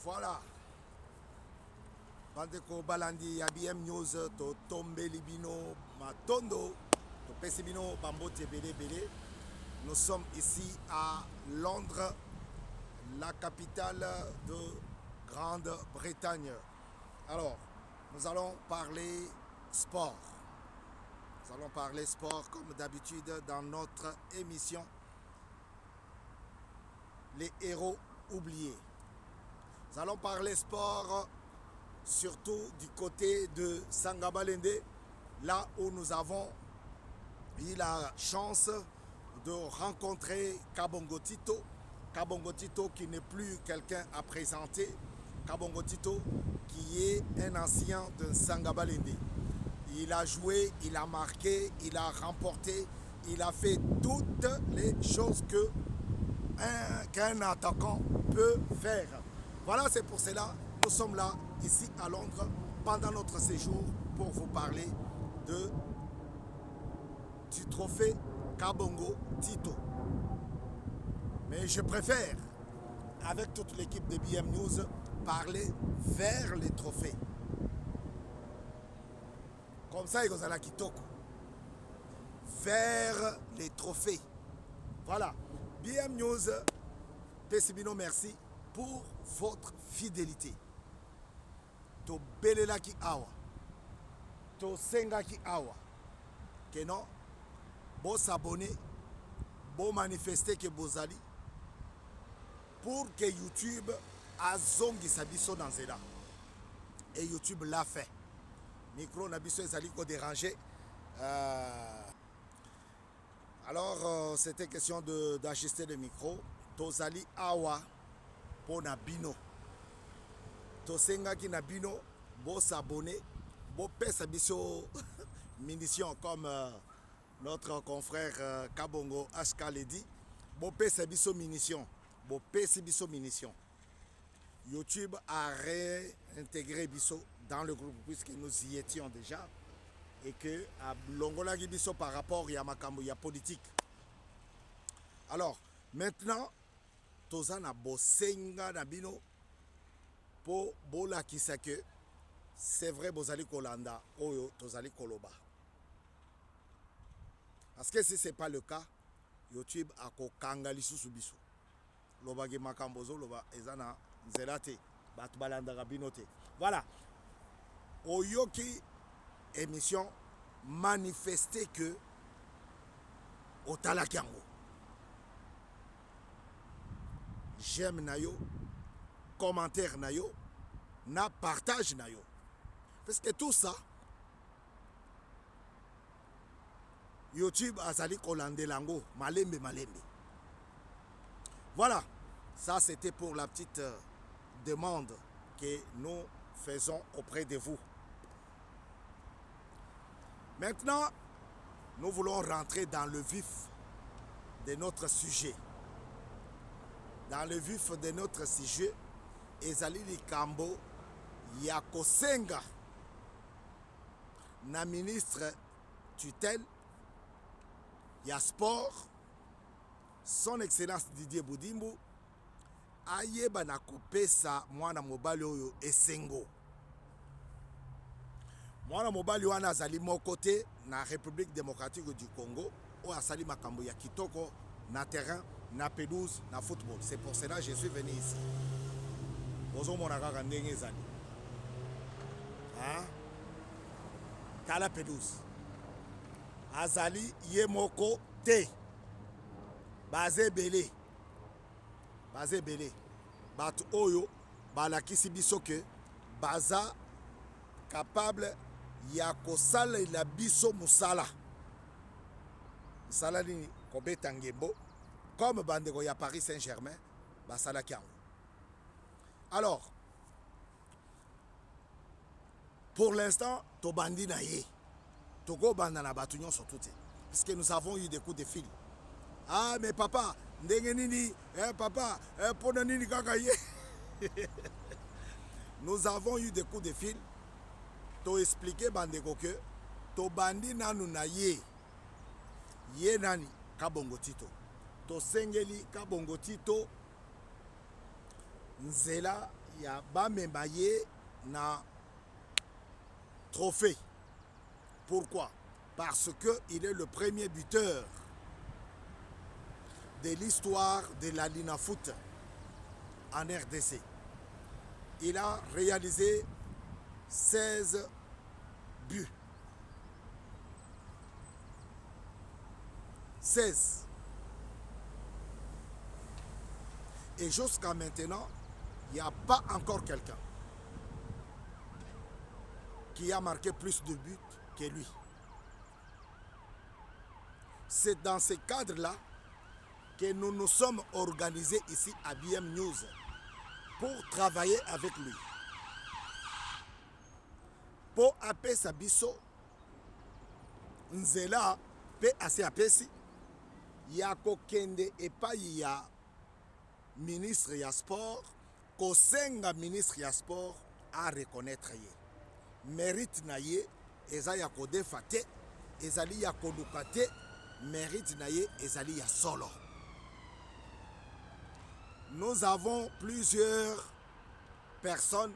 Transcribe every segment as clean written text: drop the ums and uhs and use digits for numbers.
Voilà. Bandeko balandi ya BM News to tombeli bino matondo to pesibino bambote bele. Nous sommes ici à Londres, la capitale de Grande-Bretagne. Alors, nous allons parler sport. Nous allons parler sport comme d'habitude dans notre émission Les héros oubliés. Nous allons parler sport surtout du côté de Sangabalende, là où nous avons eu la chance de rencontrer Kabongo Tito. Kabongo Tito qui n'est plus quelqu'un à présenter. Kabongo Tito qui est un ancien de Sangabalende. Il a joué, il a marqué, il a remporté, il a fait toutes les choses qu'un attaquant peut faire. Voilà, c'est pour cela que nous sommes là, ici à Londres, pendant notre séjour, pour vous parler du trophée Kabongo Tito. Mais je préfère, avec toute l'équipe de BM News, parler vers les trophées. Comme ça, il y a la kitoko. Vers les trophées. Voilà. BM News, Pessibino, merci pour votre fidélité. To belela ki awa. To senga ki awa. Que non, bon s'abonner, bon manifester que bozali pour que YouTube a zongi sabiso dans zela. Et YouTube l'a fait. Micro nabiso ezali ko déranger. Alors, c'était question d'ajuster le micro. Tozali awa pour Nabino. Tosenga ki Nabino, bo s'abonner, bo pesa biso munitions comme notre confrère Kabongo HK l'a dit. Bo pesa biso munitions, bo pesa biso munitions. YouTube a réintégré biso dans le groupe puisque nous y étions déjà. Et que à Longola Gibiso par rapport à Makambo, il y a politique. Alors, maintenant, Tozana Bosenga Nabino pour Bola Kisake, c'est vrai, Bozali Kolanda, Oyo, Tozali Koloba. Parce que si ce n'est pas le cas, YouTube a Kokanga Subiso. Lobagi Makambozo, Loba Ezana Zelate, Batbalanda Rabinote. Voilà. Oyoki émission manifester que au Talakiango. J'aime nayo, commentaire nayo, na partage nayo. Parce que tout ça, YouTube a sali kolande lango, malembe. Voilà, ça c'était pour la petite demande que nous faisons auprès de vous. Maintenant, nous voulons rentrer dans le vif de notre sujet. Dans le vif de notre sujet, ezali likambo ya kosenga na ministre tutelle ya sport, son excellence Didier Boudimbu, ayeba na kopesa mwana mobali oyo esengo. Mwana mobali wana azali moko te na République démocratique du Congo oyo asali makambo ya kitoko na terrain, na pelouse, na football. C'est pour cela que je suis venu ici. Ozo monaka ndenge ezali. Hein? Tala pelouse. Azali ye moko te. Baze belé. Batu oyo balakisi biso ke baza capable ya kosala la biso musala. Musala nini kobeta ngembo comme bandeko ya Paris Saint-Germain basala kiango. Alors, pour l'instant, to bandi na ye. Togo banda na batu nyonso tout. Parce que nous avons eu des coups de fil. Ah mais papa, ndenge nini, papa, pona nini kaka ye. Nous avons eu des coups de fil. To expliquer bandeko que to bandi nanu na ye nani Kabongo Tito, to sengeli Kabongo Tito nzela y a Bamemaye na trophée. Pourquoi? Parce qu'il est le premier buteur de l'histoire de la Lina Foot en RDC. Il a réalisé 16 buts. 16. Et jusqu'à maintenant, il n'y a pas encore quelqu'un qui a marqué plus de buts que lui. C'est dans ce cadre-là que nous nous sommes organisés ici à BM News pour travailler avec lui. Pour appeler Sabiso, Nzela, pe assez apesi, Yako Kende et pas ya ministre ya sport, Kosenga ministre ya sport à reconnaître ye. Mérite na ye, eza ya kodefa te, ezali ya koluka te, mérite na ye, ezali ya solo. Nous avons plusieurs personnes,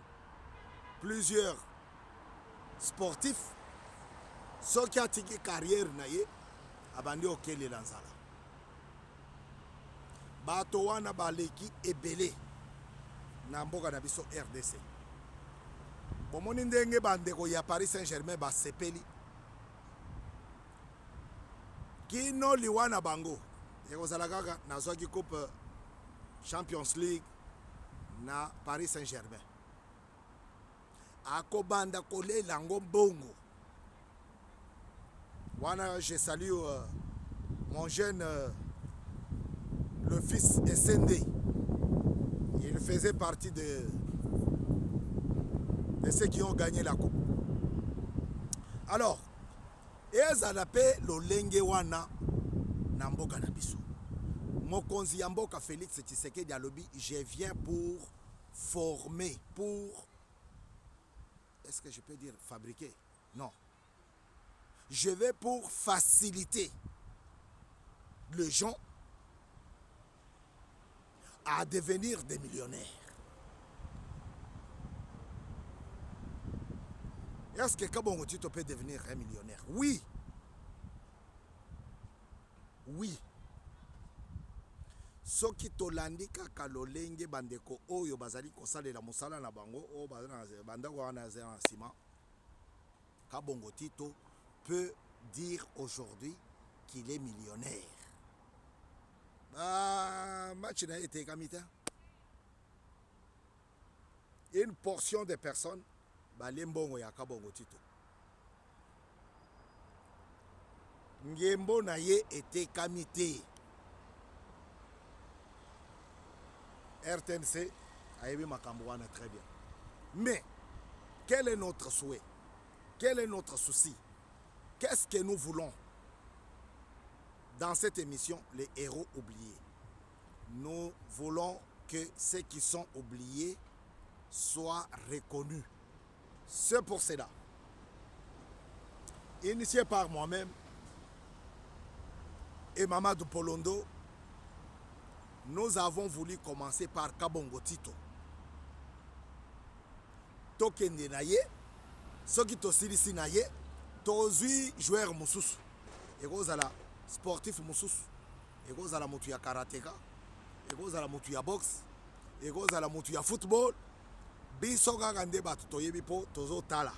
plusieurs sportifs, ceux qui ont tiré carrière na ye, abandi okele lanzala. Bato wana baleki ebele na mboka na biso RDC. Bomoni ndenge bandeko ya Paris Saint-Germain basepeli. Kino liwana bango. Ekozala kaka nazwaki coupe Champions League na Paris Saint-Germain. Akobanda kolela ngo bongo. Wana je salue mon jeune le fils SND. Il faisait partie de ceux qui ont gagné la coupe. Alors, ezalape lolenge wana na mboka na biso. Mokonzi ya mboka Félix Tshisekedi alobi, je viens pour former, pour, est-ce que je peux dire fabriquer? Non. Je vais pour faciliter les gens à devenir des millionnaires. Est-ce que Kabongo Tito peut devenir un millionnaire? Oui. Oui. Soki tolandi kaka lolenge bandeko oyo bazali kosalela mosala na bango o bandako wana za nsima, Kabongo Tito peut dire aujourd'hui qu'il est millionnaire. Match n'a été kamita. Une portion de personnes balembongo ya Kabongo Tito. Ngembo na ye était kamité. RTNC a aimé Makambouana très bien. Mais quel est notre souhait? Quel est notre souci? Qu'est-ce que nous voulons dans cette émission, les héros oubliés? Nous voulons que ceux qui sont oubliés soient reconnus. C'est pour cela, initié par moi-même et Mamadou Polondo, nous avons voulu commencer par Kabongo Tito. Tokende na ye, soki tosilisi na ye, tozui joueur mususu. Ekozala sportif mususu. Ekozala mutu ya karateka. Ekozala mutu ya boxe. Ekozala mutu ya football. Biso kaka nde bato toyebi po tozotala.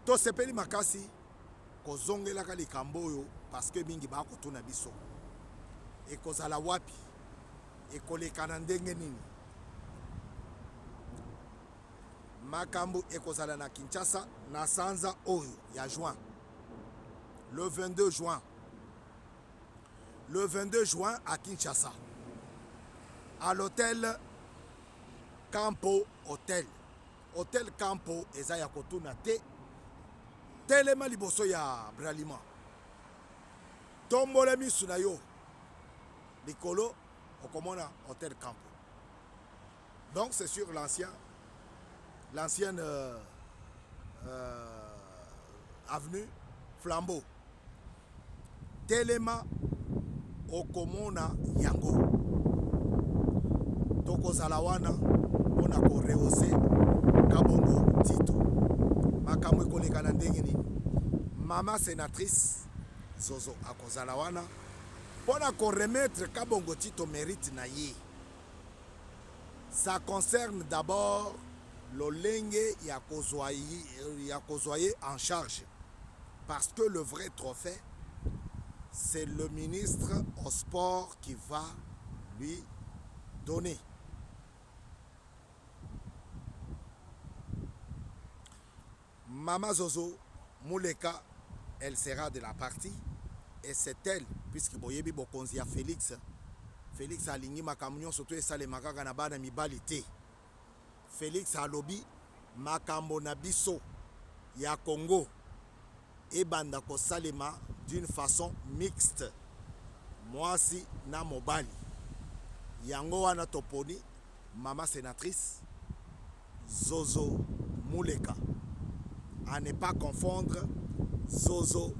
Tosepeli makasi kozongelaka likambo oyo parce que mingi bakotuna biso. Ekozala wapi? Ekoleka na ndenge nini? Makambo ekozala na Kinshasa na sanza oyo ya juin. Le 22 juin. Le 22 juin à Kinshasa. À l'hôtel Campo Hotel. Hôtel Campo ezaya kotuna te. Telema liboso ya Bralima. Tombola misu na yo. Likolo okomona Hôtel Campo. Donc c'est sur l'ancienne avenue Flambeau. Telema okomona yango tokozala wana mpona korehose Kabongo Tito makambo ekoleka na ndenge nini. Mama sénatrice Zozo akozala wana mpona koremettre Kabongo Tito mérite na ye. Ça concerne d'abord lolenge ya kozwaye en charge, parce que le vrai trophée c'est le ministre au sport qui va lui donner. Mama Zozo Muleka, elle sera de la partie et c'est elle, puisque boyebi bokonzi ya Félix alingi makambo nyonso to esalema kaka na bana mibali te. Félix alobi makambo na biso ya Congo ebanda kosalema d'une façon mixte, mwasi na mobali. Yango wana toponi mama sénatrice Zozo Muleka. À ne pas confondre Zozo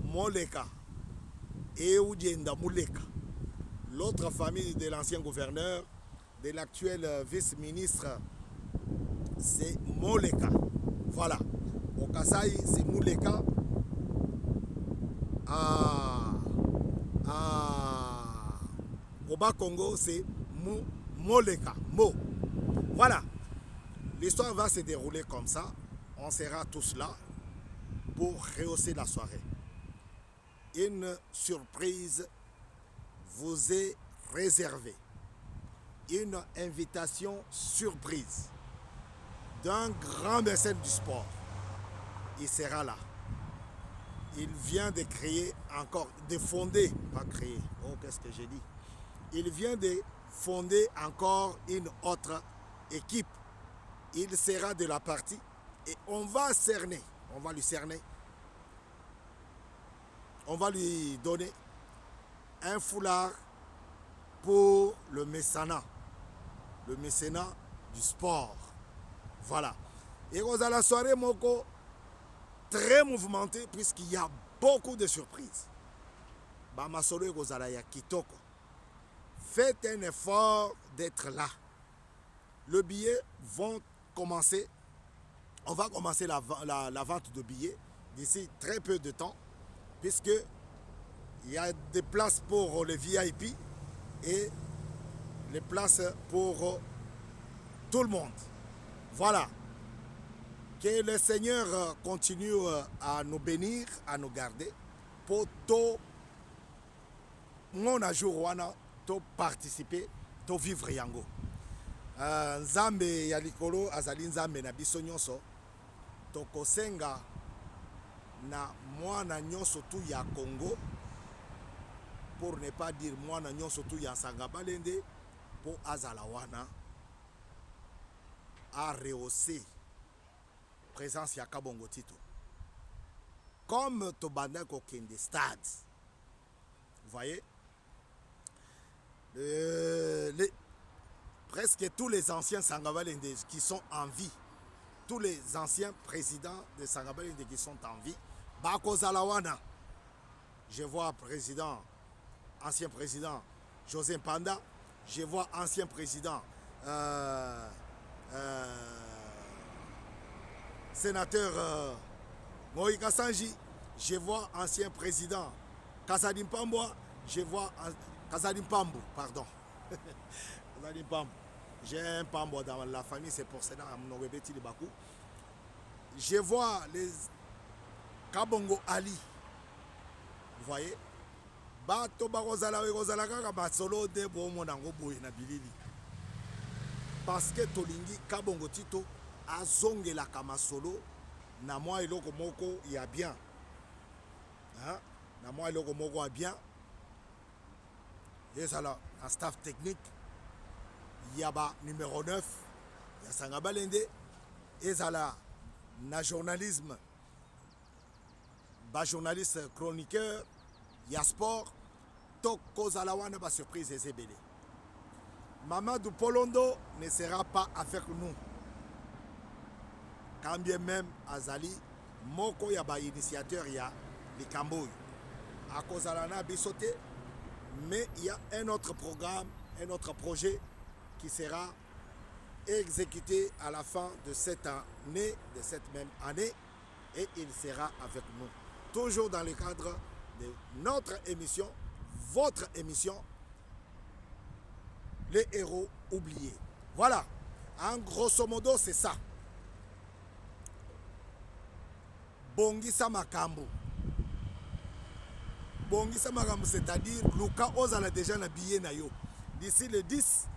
Moleka et Oudienda Muleka. L'autre famille de l'ancien gouverneur, de l'actuel vice-ministre, c'est Moleka. Voilà. Au Kasaï, c'est Muleka. Au Bas-Congo, c'est Moleka. Mo. Voilà. L'histoire va se dérouler comme ça. On sera tous là pour rehausser la soirée. Une surprise vous est réservée. Une invitation surprise d'un grand mécène du sport. Il sera là. Il vient de créer encore, de fonder, pas créer, oh qu'est-ce que j'ai dit. Il vient de fonder encore une autre équipe. Il sera de la partie. Et on va lui cerner, on va lui donner un foulard pour le mécénat du sport. Voilà. Et on a la soirée moko très mouvementée puisqu'il y a beaucoup de surprises. Bamasolo et Gozala ya kitoko. Faites un effort d'être là. Le billet vont commencer. On va commencer la vente de billets d'ici très peu de temps, puisque il y a des places pour les VIP et les places pour tout le monde. Voilà. Que le Seigneur continue à nous bénir, à nous garder, pour tout mon jour wana, tout participer, tout vivre yango. Nzambe ya likolo azali nzambe na biso nyonso. Tokosenga na mwana nyonso tu ya Congo, pour ne pas dire mwana nyonso tu ya Sangabalende, pour azala wana a rehausser présence ya Kabongo Tito. Comme Tobanda Kokende Stade. Vous voyez, presque tous les anciens Sangabalende qui sont en vie, tous les anciens présidents de Sangabalende qui sont en vie, Bako Zalawana, je vois ancien président José Panda, je vois ancien président sénateur Moïka Sanji, je vois ancien président Kazadim Pamboa, je vois Kazadim Pambo, pardon. Kazadim Pambo. J'ai un Pambo dans la famille, c'est pour cela que je vois les Kabongo Ali. Vous voyez? Bato Barozala Rozala Kaka solo de Bomonango Boy na Bilili. Parce que Tolingi Kabongo Tito a zonge la kama solo na moi eloko moko ya bien. Hein? Na moi eloko moko ya bien. Et ça là, un staff technique. Yaba numéro 9, ya Sangabalende, et ça là, na journalisme, ba journaliste chroniqueur, ya sport, toko zalawana ba surprise ezebele. Mamadou Polondo ne sera pas avec nous. Quand bien même Azali, moko ya ba initiateur ya Likamboy. A kozalana bisote, Mais il y a un autre programme, un autre projet qui sera exécuté à la fin de cette année, de cette même année, et il sera avec nous. Toujours dans le cadre de notre émission, votre émission, les héros oubliés. Voilà, en grosso modo, c'est ça. Bongisa makambo. Bongisa makambo, c'est-à-dire, Luka ozala déjà na billet na yo. D'ici le 10,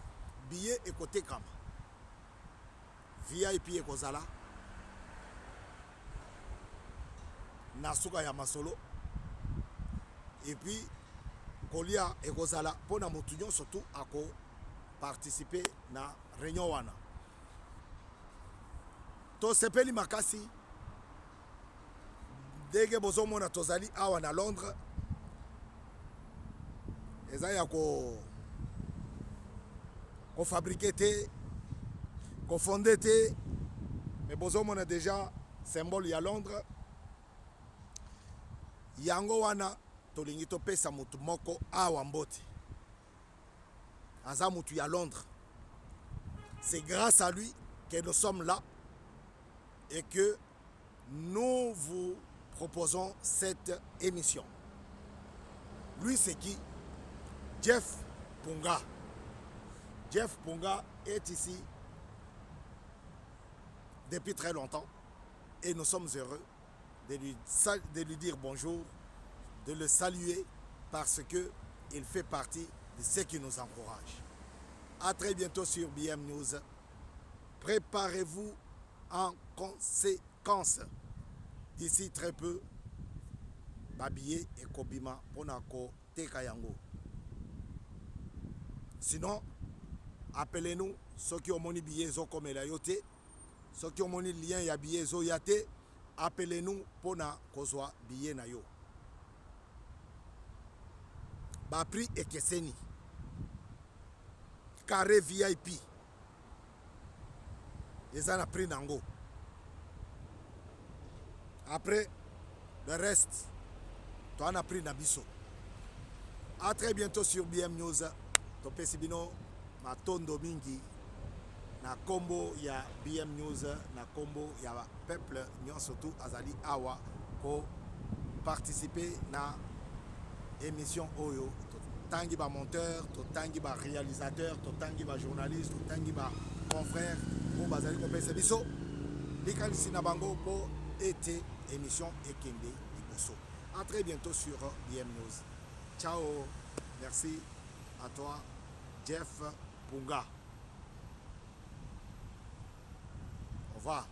billet est côté Kama. VIP et Kozala. Nasuka ya masolo. Et puis, Kolia et Kozala, pour na moutunion surtout, à participer na réunion wana. To sepeli makasi. Dege bozo mona tozali awa na Londres. Eza ya ko fabriquer te, ko fonder te. Mais bozo mona déjà symbole ya Londres. Yango wana tolingi topesa mutu moko awa mbote. Aza mutu ya Londres. C'est grâce à lui que nous sommes là et que nous vous proposons cette émission. Lui, c'est qui? Jeff Punga. Jeff Punga est ici depuis très longtemps et nous sommes heureux de lui dire bonjour, de le saluer parce qu'il fait partie de ceux qui nous encouragent. À très bientôt sur BM News. Préparez-vous en conséquence. D'ici très peu, Babiye et Kobima Ponako Tekayango. Sinon, appelez-nous ceux qui ont mon billet comme la yote, ceux qui ont mon lien ya billet zo yate, appelez-nous pour na kozwa billet na yo. Ba prix et keseni. Carré VIP. Ils ont pris nango. Après, le reste, tu en as pris Nabiso. A très bientôt sur BM News. Topé Sibino, ma tondo mingi. Na combo ya BM News, na combo ya peuple, nyon surtout Azali Awa, pour participer na émission Oyo. Tangi ba monteur, tangi ba réalisateur, tangi ba journaliste, tangi ba confrère, pour Bazali Kopé Sibiso. Likali Sinabango pour été émission Ekende Liboso. A très bientôt sur BM News. Ciao, merci à toi, Jeff Punga. Au revoir.